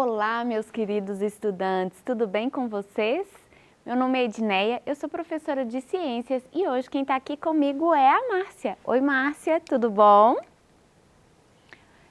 Olá, meus queridos estudantes, tudo bem com vocês? Meu nome é Edneia, eu sou professora de Ciências e hoje quem está aqui comigo é a Márcia. Oi, Márcia, tudo bom?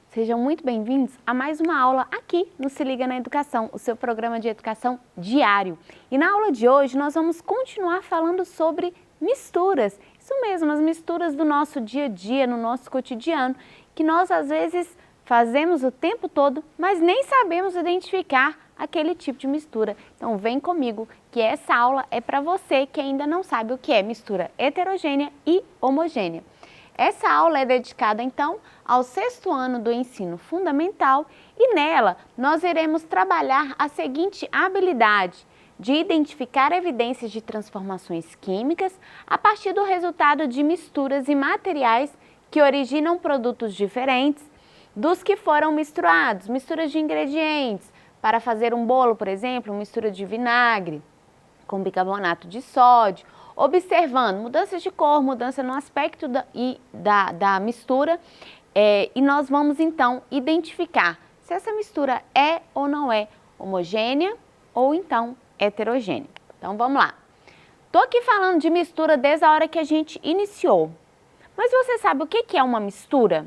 Sejam muito bem-vindos a mais uma aula aqui no Se Liga na Educação, o seu programa de educação diário. E na aula de hoje nós vamos continuar falando sobre misturas. Isso mesmo, as misturas do nosso dia a dia, no nosso cotidiano, que nós às vezes fazemos o tempo todo, mas nem sabemos identificar aquele tipo de mistura. Então vem comigo que essa aula é para você que ainda não sabe o que é mistura heterogênea e homogênea. Essa aula é dedicada então ao 6º ano do ensino fundamental e nela nós iremos trabalhar a seguinte habilidade de identificar evidências de transformações químicas a partir do resultado de misturas e materiais que originam produtos diferentes dos que foram misturados, misturas de ingredientes, para fazer um bolo, por exemplo, mistura de vinagre com bicarbonato de sódio, observando mudanças de cor, mudança no aspecto da mistura, e nós vamos então identificar se essa mistura é ou não é homogênea ou então heterogênea. Então vamos lá. Estou aqui falando de mistura desde a hora que a gente iniciou, mas você sabe o que é uma mistura?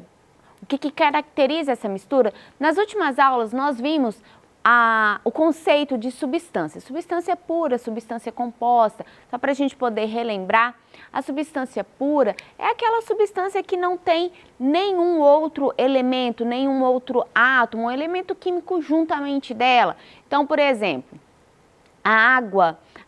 O que caracteriza essa mistura? Nas últimas aulas nós vimos o conceito de substância. Substância pura, substância composta. Só para a gente poder relembrar, a substância pura é aquela substância que não tem nenhum outro elemento, nenhum outro átomo, um elemento químico juntamente dela. Então, por exemplo, a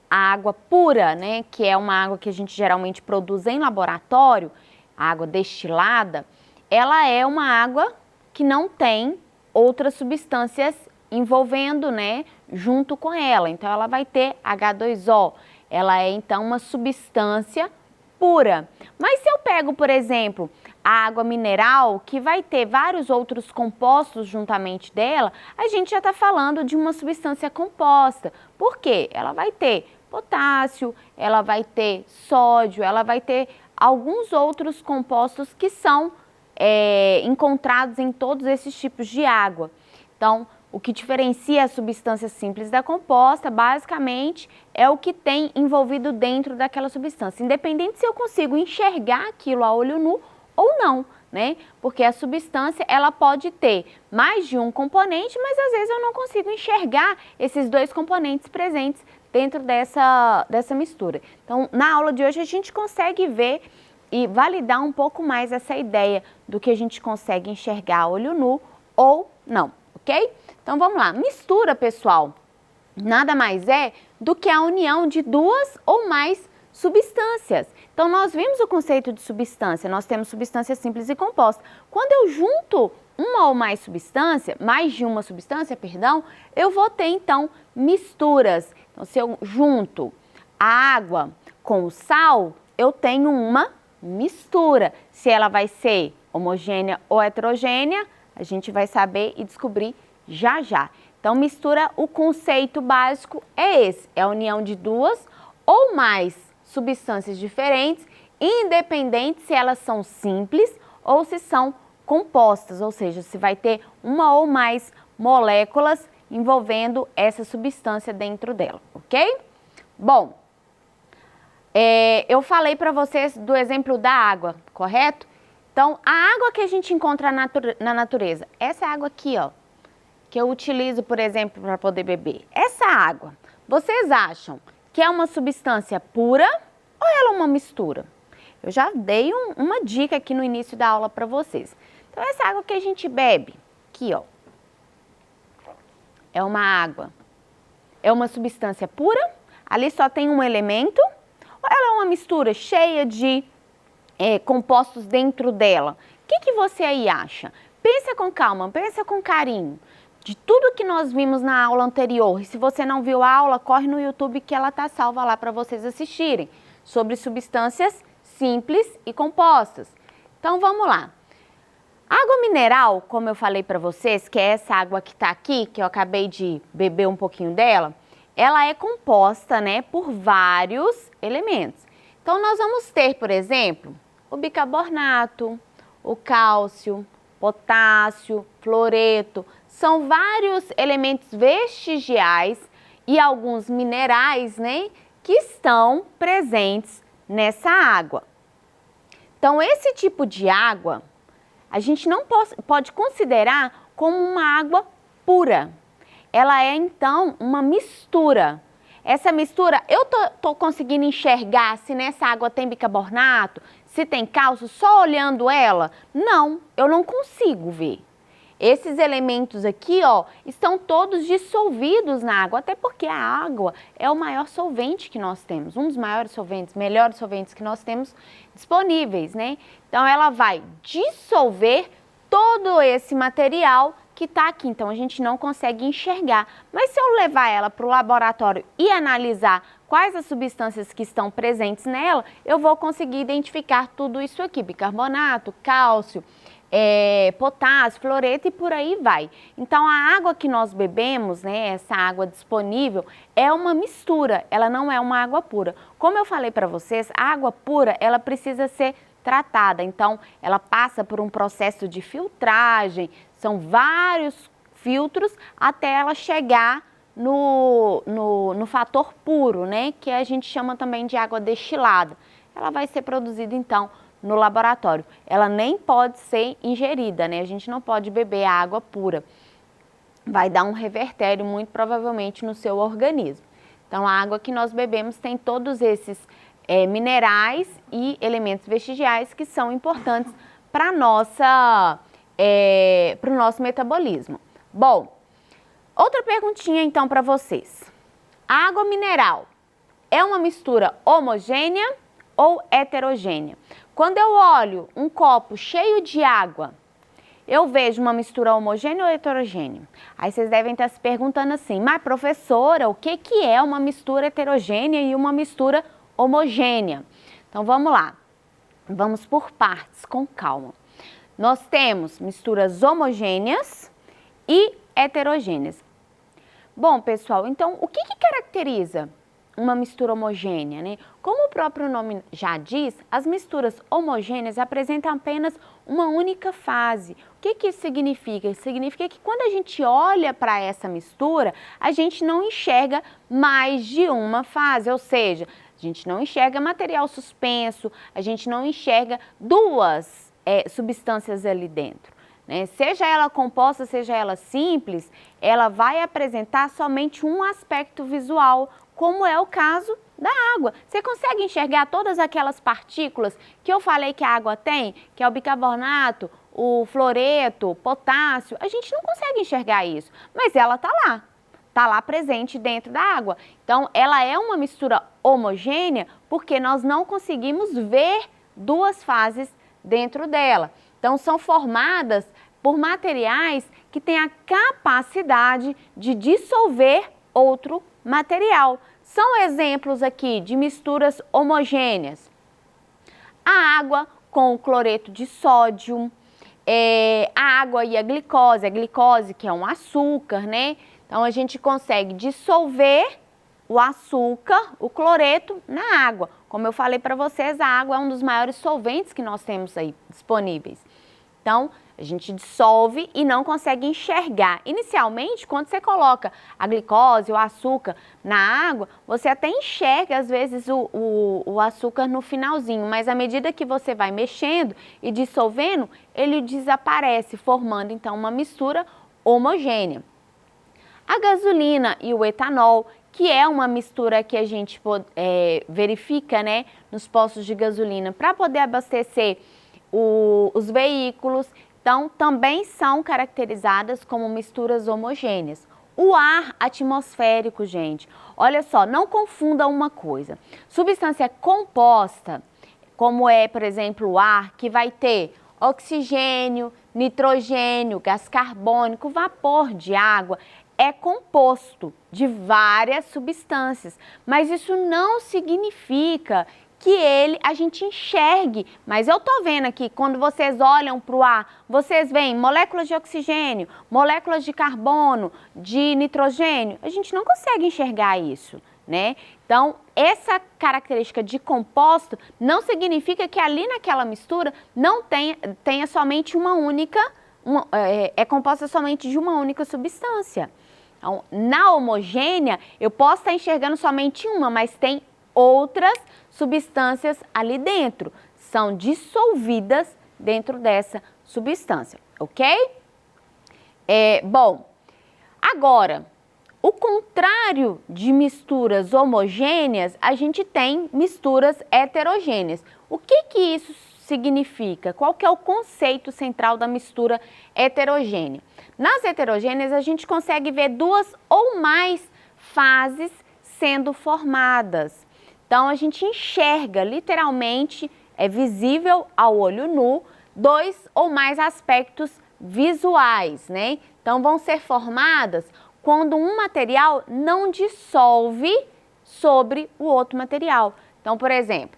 água pura, né, que é uma água que a gente geralmente produz em laboratório, a água destilada, ela é uma água que não tem outras substâncias envolvendo, né, junto com ela. Então, ela vai ter H2O. Ela é, então, uma substância pura. Mas se eu pego, por exemplo, a água mineral, que vai ter vários outros compostos juntamente dela, a gente já está falando de uma substância composta. Por quê? Ela vai ter potássio, ela vai ter sódio, ela vai ter alguns outros compostos que são encontrados em todos esses tipos de água. Então, o que diferencia a substância simples da composta, basicamente, é o que tem envolvido dentro daquela substância, independente se eu consigo enxergar aquilo a olho nu ou não, né? Porque a substância, ela pode ter mais de um componente, mas às vezes eu não consigo enxergar esses dois componentes presentes dentro dessa mistura. Então, na aula de hoje, a gente consegue ver e validar um pouco mais essa ideia do que a gente consegue enxergar a olho nu ou não, ok? Então vamos lá, mistura, pessoal, nada mais é do que a união de duas ou mais substâncias. Então nós vimos o conceito de substância, nós temos substância simples e composta. Quando eu junto uma ou mais substância, mais de uma substância, perdão, eu vou ter então misturas. Então se eu junto a água com o sal, eu tenho uma mistura. Se ela vai ser homogênea ou heterogênea, a gente vai saber e descobrir já já. Então, mistura, o conceito básico é esse, é a união de duas ou mais substâncias diferentes, independente se elas são simples ou se são compostas, ou seja, se vai ter uma ou mais moléculas envolvendo essa substância dentro dela, ok? Bom, eu falei para vocês do exemplo da água, correto? Então, a água que a gente encontra na natureza, essa água aqui, ó, que eu utilizo, por exemplo, para poder beber, essa água, vocês acham que é uma substância pura ou ela é uma mistura? Eu já dei uma dica aqui no início da aula para vocês. Então, essa água que a gente bebe, aqui, ó, é uma água, é uma substância pura, ali só tem um elemento, ou ela é uma mistura cheia de compostos dentro dela? O que você aí acha? Pensa com calma, pensa com carinho. De tudo que nós vimos na aula anterior, e se você não viu a aula, corre no YouTube que ela está salva lá para vocês assistirem, sobre substâncias simples e compostas. Então vamos lá. Água mineral, como eu falei para vocês, que é essa água que está aqui, que eu acabei de beber um pouquinho dela, ela é composta, né, por vários elementos. Então nós vamos ter, por exemplo, o bicarbonato, o cálcio, potássio, fluoreto, são vários elementos vestigiais e alguns minerais, né, que estão presentes nessa água. Então, esse tipo de água, a gente não pode considerar como uma água pura. Ela é, então, uma mistura. Essa mistura, eu tô conseguindo enxergar se nessa água tem bicarbonato, se tem cálcio, só olhando ela? Não, eu não consigo ver. Esses elementos aqui, ó, estão todos dissolvidos na água, até porque a água é o maior solvente que nós temos, um dos maiores solventes, melhores solventes que nós temos disponíveis, né? Então, ela vai dissolver todo esse material que está aqui, então a gente não consegue enxergar. Mas se eu levar ela para o laboratório e analisar quais as substâncias que estão presentes nela, eu vou conseguir identificar tudo isso aqui, bicarbonato, cálcio, potássio, fluoreto e por aí vai. Então a água que nós bebemos, né, essa água disponível, é uma mistura, ela não é uma água pura. Como eu falei para vocês, a água pura, ela precisa ser tratada, então ela passa por um processo de filtragem, são vários filtros até ela chegar no fator puro, né, que a gente chama também de água destilada. Ela vai ser produzida então no laboratório. Ela nem pode ser ingerida, né, a gente não pode beber a água pura. Vai dar um revertério muito provavelmente no seu organismo. Então a água que nós bebemos tem todos esses minerais e elementos vestigiais que são importantes para o nosso metabolismo. Bom, outra perguntinha então para vocês. A água mineral é uma mistura homogênea ou heterogênea? Quando eu olho um copo cheio de água, eu vejo uma mistura homogênea ou heterogênea? Aí vocês devem estar se perguntando assim, mas professora, o que é uma mistura heterogênea e uma mistura homogênea? Então vamos lá, vamos por partes, com calma. Nós temos misturas homogêneas e heterogêneas. Bom, pessoal, então o que caracteriza uma mistura homogênea, né? Como o próprio nome já diz, as misturas homogêneas apresentam apenas uma única fase. O que isso significa? Significa que quando a gente olha para essa mistura, a gente não enxerga mais de uma fase, ou seja, a gente não enxerga material suspenso, a gente não enxerga duas substâncias ali dentro, né? Seja ela composta, seja ela simples, ela vai apresentar somente um aspecto visual, como é o caso da água. Você consegue enxergar todas aquelas partículas que eu falei que a água tem, que é o bicarbonato, o fluoreto, potássio? A gente não consegue enxergar isso, mas ela está lá presente dentro da água. Então, ela é uma mistura homogênea porque nós não conseguimos ver duas fases dentro dela. Então, são formadas por materiais que têm a capacidade de dissolver outro material. São exemplos aqui de misturas homogêneas. A água com o cloreto de sódio, a água e a glicose que é um açúcar, né? Então a gente consegue dissolver o açúcar, o cloreto, na água. Como eu falei para vocês, a água é um dos maiores solventes que nós temos aí disponíveis. Então, a gente dissolve e não consegue enxergar. Inicialmente, quando você coloca a glicose, o açúcar na água, você até enxerga, às vezes, o açúcar no finalzinho, mas à medida que você vai mexendo e dissolvendo, ele desaparece, formando, então, uma mistura homogênea. A gasolina e o etanol, que é uma mistura que a gente verifica, né, nos postos de gasolina para poder abastecer os veículos, então também são caracterizadas como misturas homogêneas. O ar atmosférico, gente, olha só, não confunda uma coisa. Substância composta, como é, por exemplo, o ar, que vai ter oxigênio, nitrogênio, gás carbônico, vapor de água, é composto de várias substâncias, mas isso não significa que a gente enxergue, mas eu tô vendo aqui, quando vocês olham para o ar, vocês veem moléculas de oxigênio, moléculas de carbono, de nitrogênio, a gente não consegue enxergar isso, né? Então, essa característica de composto não significa que ali naquela mistura não tenha somente uma única é composta somente de uma única substância. Então, na homogênea, eu posso estar enxergando somente uma, mas tem outras substâncias ali dentro. São dissolvidas dentro dessa substância, ok? Bom, agora, o contrário de misturas homogêneas, a gente tem misturas heterogêneas. O que isso significa? Qual que é o conceito central da mistura heterogênea? Nas heterogêneas, a gente consegue ver duas ou mais fases sendo formadas. Então, a gente enxerga, literalmente, é visível ao olho nu, dois ou mais aspectos visuais, né? Então, vão ser formadas quando um material não dissolve sobre o outro material. Então, por exemplo,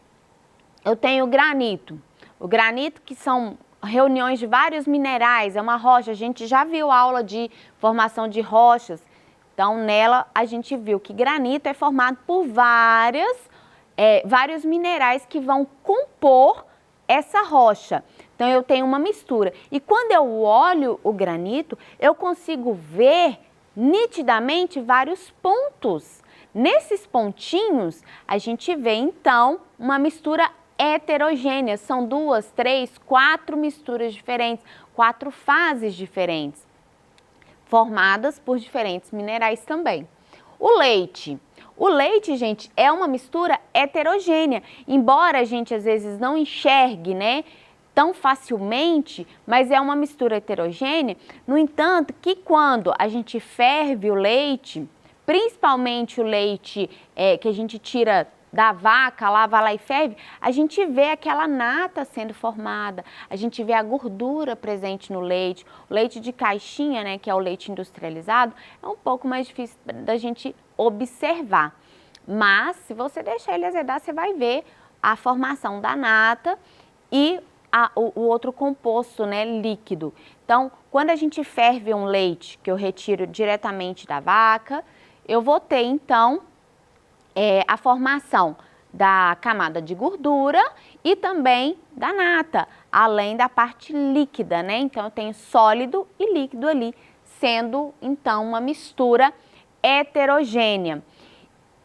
eu tenho granito. O granito, que são reuniões de vários minerais, é uma rocha. A gente já viu aula de formação de rochas. Então, nela, a gente viu que granito é formado por vários minerais que vão compor essa rocha. Então, eu tenho uma mistura. E quando eu olho o granito, eu consigo ver nitidamente vários pontos. Nesses pontinhos, a gente vê, então, uma mistura heterogênea. São 2, 3, 4 misturas diferentes, 4 fases diferentes, formadas por diferentes minerais também. O leite, gente, é uma mistura heterogênea. Embora a gente, às vezes, não enxergue, né, tão facilmente, mas é uma mistura heterogênea. No entanto, que quando a gente ferve o leite, principalmente o leite que a gente tira da vaca, lava lá e ferve, a gente vê aquela nata sendo formada, a gente vê a gordura presente no leite. O leite de caixinha, né, que é o leite industrializado, é um pouco mais difícil da gente observar. Mas, se você deixar ele azedar, você vai ver a formação da nata e o outro composto, né, líquido. Então, quando a gente ferve um leite, que eu retiro diretamente da vaca, eu vou ter, então, a formação da camada de gordura e também da nata, além da parte líquida, né? Então, eu tenho sólido e líquido ali, sendo, então, uma mistura heterogênea.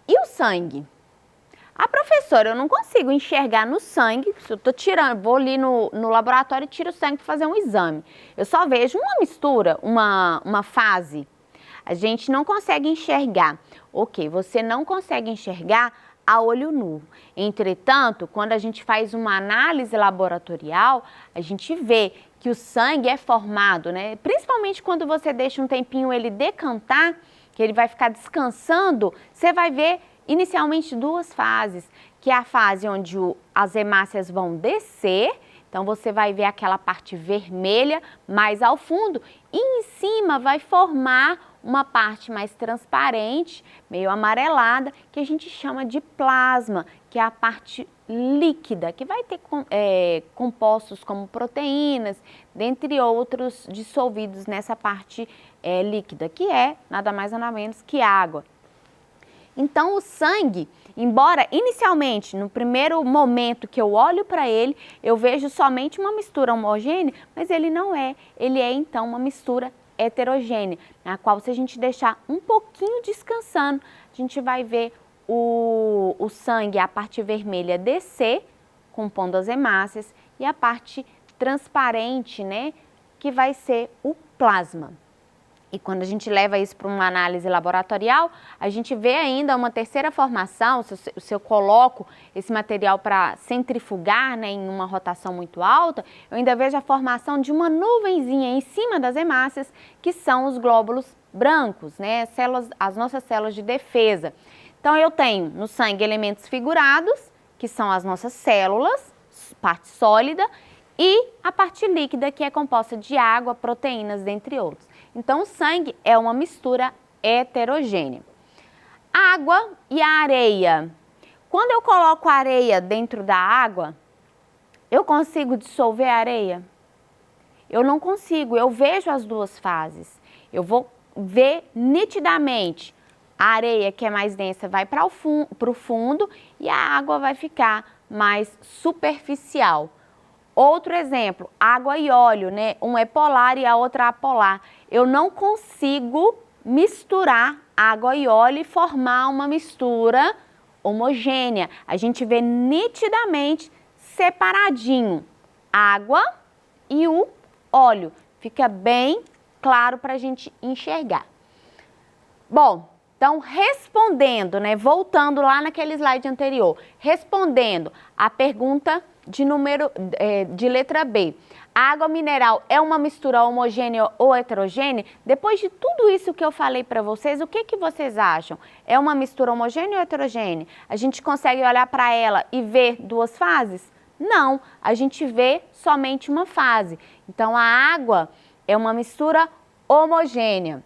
E o sangue? Professora, eu não consigo enxergar no sangue, se eu estou tirando, vou ali no laboratório e tiro o sangue para fazer um exame. Eu só vejo uma mistura, uma fase. A gente não consegue enxergar. Ok, você não consegue enxergar a olho nu. Entretanto, quando a gente faz uma análise laboratorial, a gente vê que o sangue é formado, né? Principalmente quando você deixa um tempinho ele decantar, que ele vai ficar descansando, você vai ver inicialmente 2 fases, que é a fase onde as hemácias vão descer, então você vai ver aquela parte vermelha mais ao fundo, e em cima vai formar uma parte mais transparente, meio amarelada, que a gente chama de plasma, que é a parte líquida, que vai ter compostos como proteínas, dentre outros dissolvidos nessa parte líquida, que é nada mais nada menos que água. Então, o sangue, embora inicialmente, no primeiro momento que eu olho para ele, eu vejo somente uma mistura homogênea, mas ele não é. Ele é, então, uma mistura heterogênea, na qual, se a gente deixar um pouquinho descansando, a gente vai ver o sangue, a parte vermelha descer, compondo as hemácias, e a parte transparente, né, que vai ser o plasma. E quando a gente leva isso para uma análise laboratorial, a gente vê ainda uma terceira formação. Se eu coloco esse material para centrifugar, né, em uma rotação muito alta, eu ainda vejo a formação de uma nuvenzinha em cima das hemácias, que são os glóbulos brancos, né, as nossas células de defesa. Então, eu tenho no sangue elementos figurados, que são as nossas células, parte sólida, e a parte líquida, que é composta de água, proteínas, dentre outros. Então, o sangue é uma mistura heterogênea. A água e a areia. Quando eu coloco a areia dentro da água, eu consigo dissolver a areia? Eu não consigo, eu vejo as 2 fases. Eu vou ver nitidamente. A areia, que é mais densa, vai para o fundo e a água vai ficar mais superficial. Outro exemplo, água e óleo, né? Um é polar e a outra apolar. Eu não consigo misturar água e óleo e formar uma mistura homogênea. A gente vê nitidamente separadinho água e o óleo. Fica bem claro para a gente enxergar. Bom, então respondendo, né? Voltando lá naquele slide anterior, respondendo a pergunta de letra B. A água mineral é uma mistura homogênea ou heterogênea? Depois de tudo isso que eu falei para vocês, o que vocês acham? É uma mistura homogênea ou heterogênea? A gente consegue olhar para ela e ver duas fases? Não, a gente vê somente uma fase. Então, a água é uma mistura homogênea.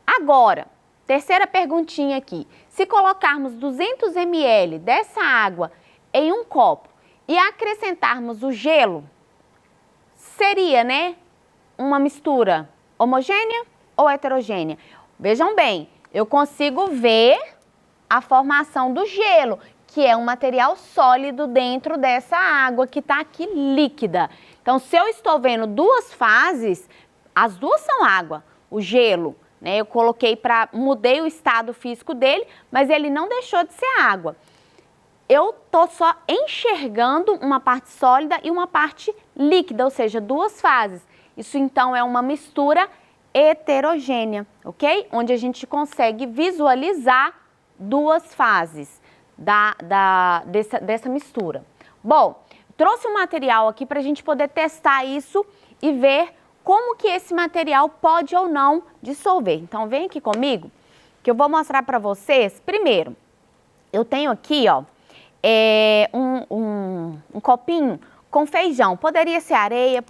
Agora, terceira perguntinha aqui. Se colocarmos 200 ml dessa água em um copo e acrescentarmos o gelo, seria, né, uma mistura homogênea ou heterogênea? Vejam bem, eu consigo ver a formação do gelo, que é um material sólido dentro dessa água que está aqui líquida. Então, se eu estou vendo duas fases, as duas são água. O gelo, né, eu mudei o estado físico dele, mas ele não deixou de ser água. Eu estou só enxergando uma parte sólida e uma parte líquida, ou seja, duas fases. Isso então é uma mistura heterogênea, ok? Onde a gente consegue visualizar duas fases dessa mistura. Bom, trouxe um material aqui para a gente poder testar isso e ver como que esse material pode ou não dissolver. Então vem aqui comigo que eu vou mostrar para vocês. Primeiro, eu tenho aqui, ó, um copinho com feijão. Poderia ser areia,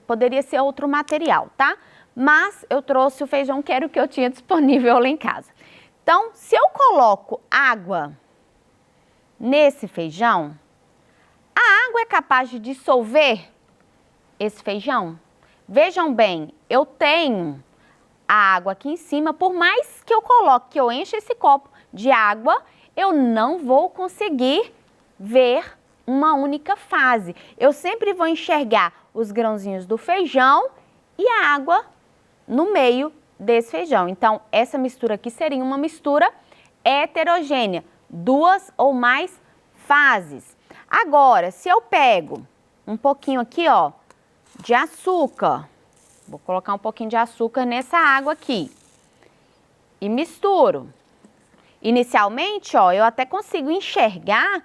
poderia ser outro material, tá? Mas eu trouxe o feijão que era o que eu tinha disponível lá em casa. Então, se eu coloco água nesse feijão, a água é capaz de dissolver esse feijão? Vejam bem, eu tenho a água aqui em cima, por mais que eu coloque, que eu encha esse copo de água, eu não vou conseguir ver uma única fase. Eu sempre vou enxergar os grãozinhos do feijão e a água no meio desse feijão. Então, essa mistura aqui seria uma mistura heterogênea, duas ou mais fases. Agora, se eu pego um pouquinho aqui, ó, de açúcar, vou colocar um pouquinho de açúcar nessa água aqui e misturo. Inicialmente, ó, eu até consigo enxergar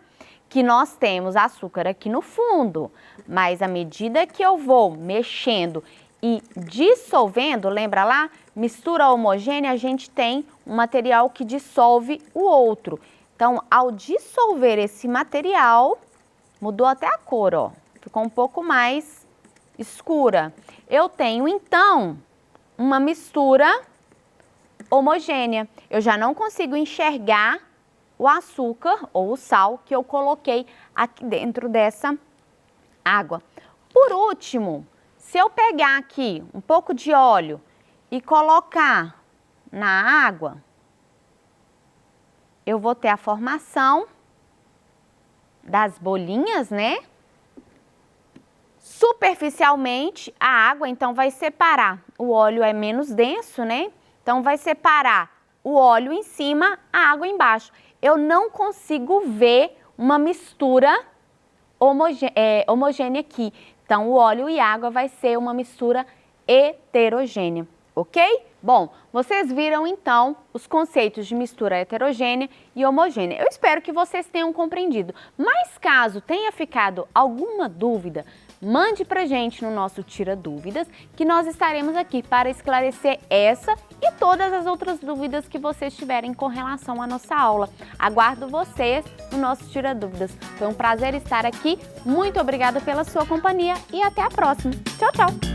que nós temos açúcar aqui no fundo, mas à medida que eu vou mexendo e dissolvendo, lembra lá? Mistura homogênea, a gente tem um material que dissolve o outro. Então, ao dissolver esse material, mudou até a cor, ó, ficou um pouco mais escura. Eu tenho, então, uma mistura homogênea. Eu já não consigo enxergar o açúcar ou o sal que eu coloquei aqui dentro dessa água. Por último, se eu pegar aqui um pouco de óleo e colocar na água, eu vou ter a formação das bolinhas, né? Superficialmente, a água, então, vai separar. O óleo é menos denso, né? Então, vai separar o óleo em cima, a água embaixo. Eu não consigo ver uma mistura homogênea aqui. Então, o óleo e a água vai ser uma mistura heterogênea, ok? Bom, vocês viram, então, os conceitos de mistura heterogênea e homogênea. Eu espero que vocês tenham compreendido. Mas, caso tenha ficado alguma dúvida, mande pra gente no nosso Tira Dúvidas, que nós estaremos aqui para esclarecer essa e todas as outras dúvidas que vocês tiverem com relação à nossa aula. Aguardo vocês no nosso Tira Dúvidas. Foi um prazer estar aqui, muito obrigada pela sua companhia e até a próxima. Tchau, tchau!